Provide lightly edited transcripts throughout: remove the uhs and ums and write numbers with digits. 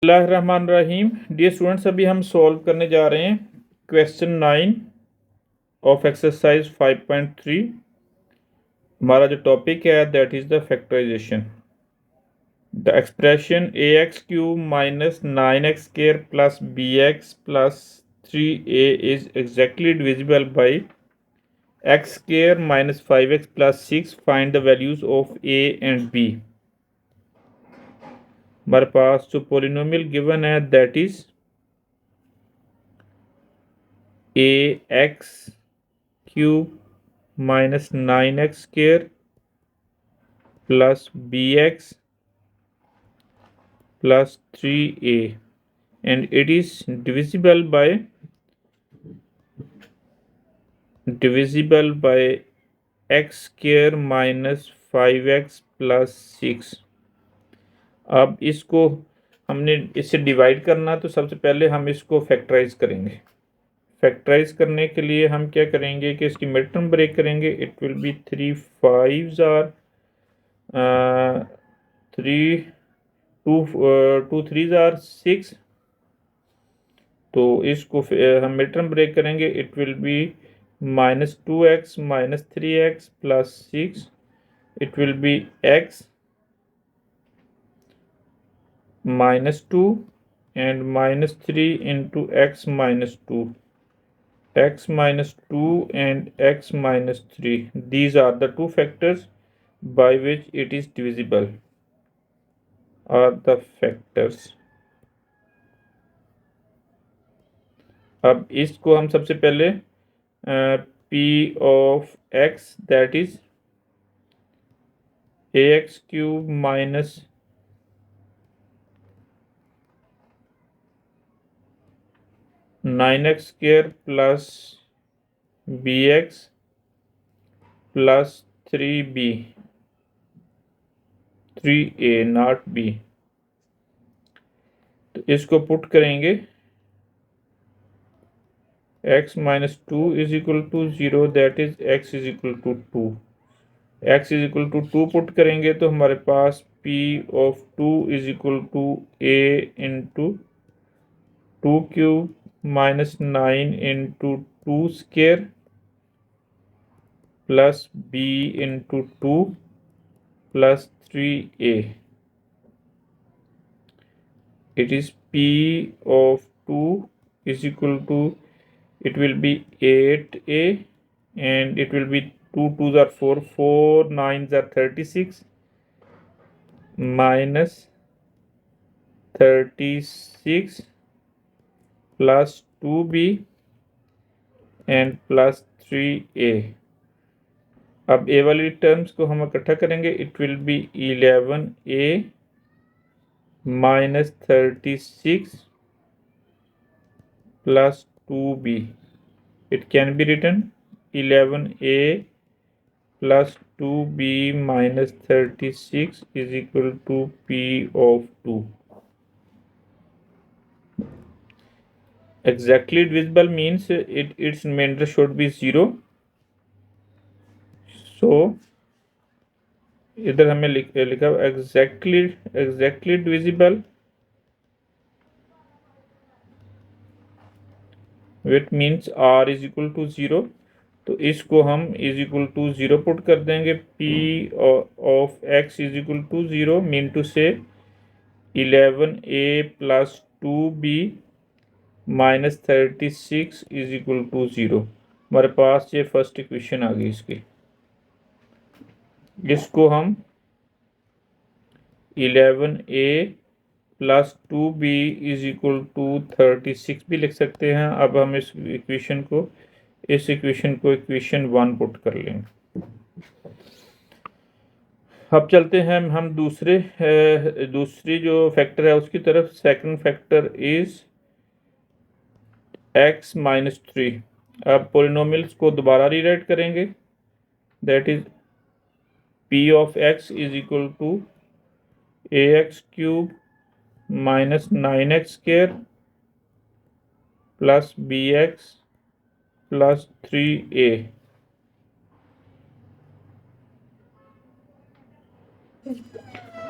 बिस्मिल्लाहिर्रहमानिर्रहीम। Dear students, अभी हम सॉल्व करने जा रहे हैं क्वेश्चन 9 ऑफ एक्सरसाइज 5.3। हमारा जो टॉपिक है that is the factorization. The expression a x cube minus 9x square plus b x plus 3a is exactly divisible by x square minus 5x plus 6। Find the values of a and b. हमारे पास जो polynomial given है that is a x cube minus 9x square plus b x plus 3a and it is divisible by x square minus 5x plus 6। अब इसको हमने इससे divide करना, तो सबसे पहले हम इसको फैक्टराइज करेंगे। फैक्टराइज करने के लिए हम क्या करेंगे कि इसकी मिड टर्म ब्रेक करेंगे। It will be 3 5s or 3 2 3s or 6। तो इसको हम मिड टर्म ब्रेक करेंगे। It will be minus 2x minus 3x plus 6। It will be x minus 2 and minus 3 into x minus 2, x minus 2 and x minus 3. These are the two factors by which it is divisible, are the factors. अब इसको हम सबसे पहले p of x that is ax cube minus 9x square plus bx plus 3b 3a not b। तो इसको put करेंगे। x minus 2 is equal to 0 that is x is equal to 2। x is equal to 2 put करेंगे तो हमारे पास p of 2 is equal to a into 2 cube minus 9 into 2 square plus b into 2 plus 3a। It is p of 2 is equal to, it will be 8a and it will be 2 2s are 4 4 9s are 36 minus 36 plus 2b and plus 3a। अब a वाली terms को हम इकट्ठा करेंगे। It will B 11a minus 36 plus 2b। It can be written 11a plus 2b minus 36 is equal to p of 2। Exactly divisible means its remainder should be 0। So इधर हमें लिखा exactly divisible which means r is equal to 0। तो इसको हम is equal to 0 put कर देंगे। p of x is equal to 0 mean to से 11a plus 2b minus 36 is equal to 0। हमारे पास ये फर्स्ट इक्वेशन आ गई इसकी। इसको हम 11a plus 2b is equal to 36 भी लिख सकते हैं। अब हम इस इक्वेशन को इक्वेशन 1 पुट कर लेंगे। अब चलते हैं हम दूसरी जो फैक्टर है उसकी तरफ। Second factor is x minus 3। अब पोलिनोमियल्स को दोबारा रीराइट करेंगे। That is p of x is equal to ax cube minus 9x square plus bx plus 3a।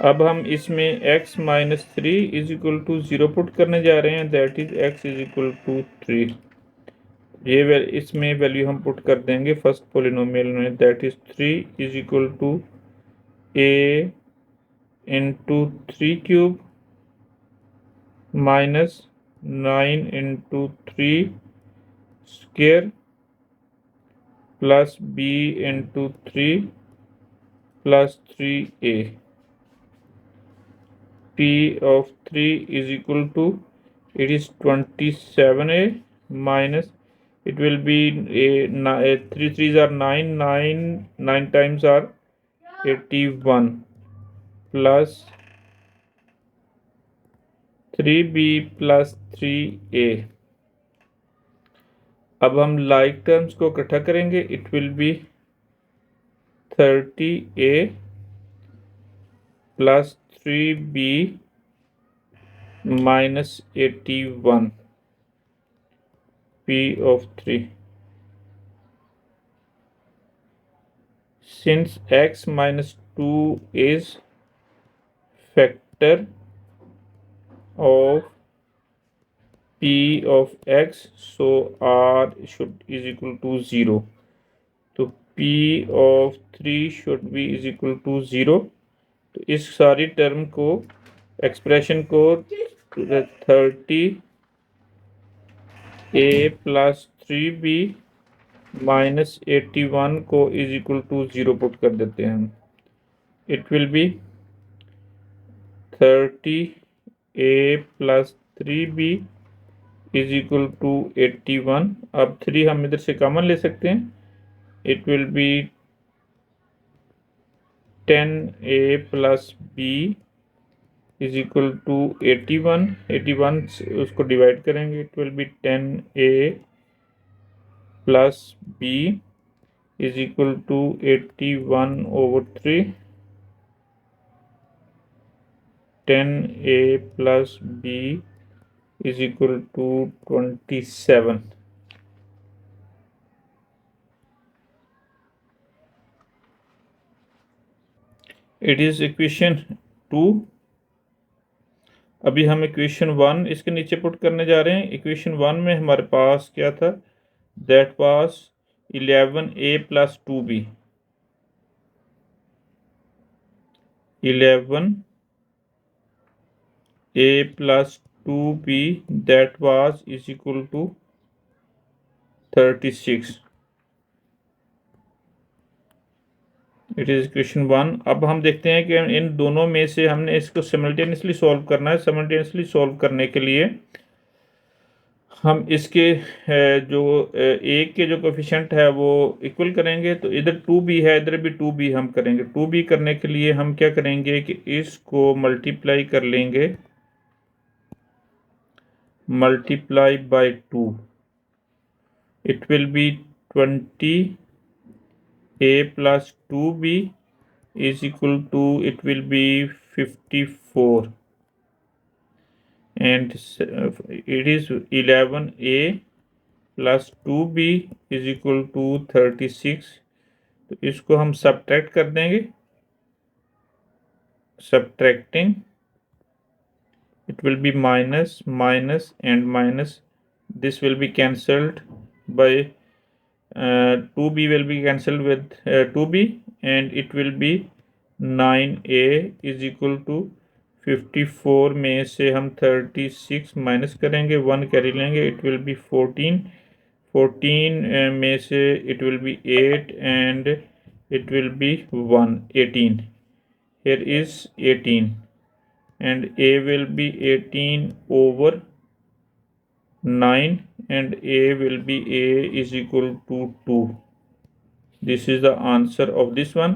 अब हम इसमें x minus 3 is equal to 0 put करने जा रहे हैं, that is x is equal to 3। ये इसमें वैल्यू हम पुट कर देंगे फर्स्ट पोलिनोमियल में, that is 3 is equal to a into 3 cube minus 9 into 3 square plus b into 3 plus 3a। p of 3 is equal to, it is 27a minus, it will be a 3 3s are 9, 9 times are 81 plus 3b plus 3a। अब हम like terms को इकट्ठा करेंगे, it will be 30a plus 3b minus 81 p of 3। Since x minus 2 is factor of p of x, so r should is equal to 0, तो p of 3 should be is equal to 0। तो इस सारी term को, expression को 30a plus 3b minus 81 को is equal to 0 put कर देते हैं हम। It will be 30a plus 3b is equal to 81। अब 3 हम इधर से कॉमन ले सकते हैं, it will be 10a plus b is equal to 81। 81 उसको डिवाइड करेंगे, it will be 10a plus b is equal to 81 over 3। 10a plus b is equal to 27। It is equation 2। अभी हम इक्वेशन 1 इसके नीचे put करने जा रहे हैं। इक्वेशन 1 में हमारे पास क्या था, that was 11a plus 2b। 11a plus 2b that was is equal to 36। It is equation 1। अब हम देखते हैं कि इन दोनों में से हमने इसको सिमल्टेनियसली सॉल्व करना है। सिमल्टेनियसली सॉल्व करने के लिए हम इसके जो एक के जो कोफिशिएंट है वो इक्वल करेंगे, तो इधर 2b है, इधर भी 2b हम करेंगे। 2b करने के लिए हम क्या करेंगे कि इसको मल्टीप्लाई कर लेंगे, multiply by 2, it will be 20a plus 2b is equal to, it will be 54, and it is 11a plus 2b is equal to 36। तो इसको हम सब्ट्रैक्ट कर देंगे, subtracting it will be minus minus and minus, this will be cancelled by 2b will be cancelled with 2b, and it will be 9a is equal to 54 में से हम 36 minus करेंगे, 1 carry लेंगे, it will be 14। 14 में से it will be 8 and it will be 1, 18। here is 18 and a will be 18 over 9 and a will be a is equal to 2। this is the answer of this one।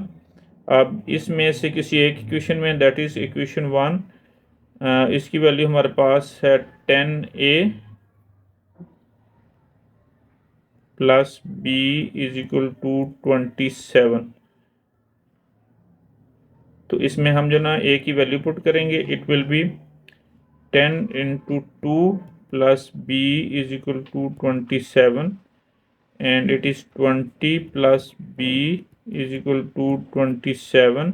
अब इसमें से किसी एक equation में, that is equation 1, इसकी value हमारे पास है 10a plus b is equal to 27। तो इसमें हम जो ना a की वैल्यू पुट करेंगे, it will be 10 into 2 plus b is equal to 27 and it is 20 plus b is equal to 27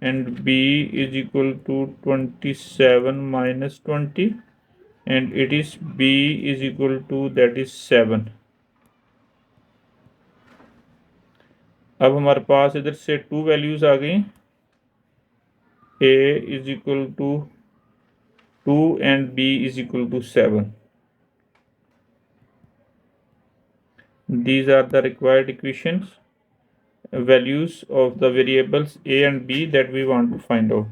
and b is equal to 27 minus 20, and it is b is equal to that is 7. अब हमारे पास इधर से 2 values आ गई, a is equal to 2 and b is equal to 7. These are the required equations, values of the variables a and b that we want to find out.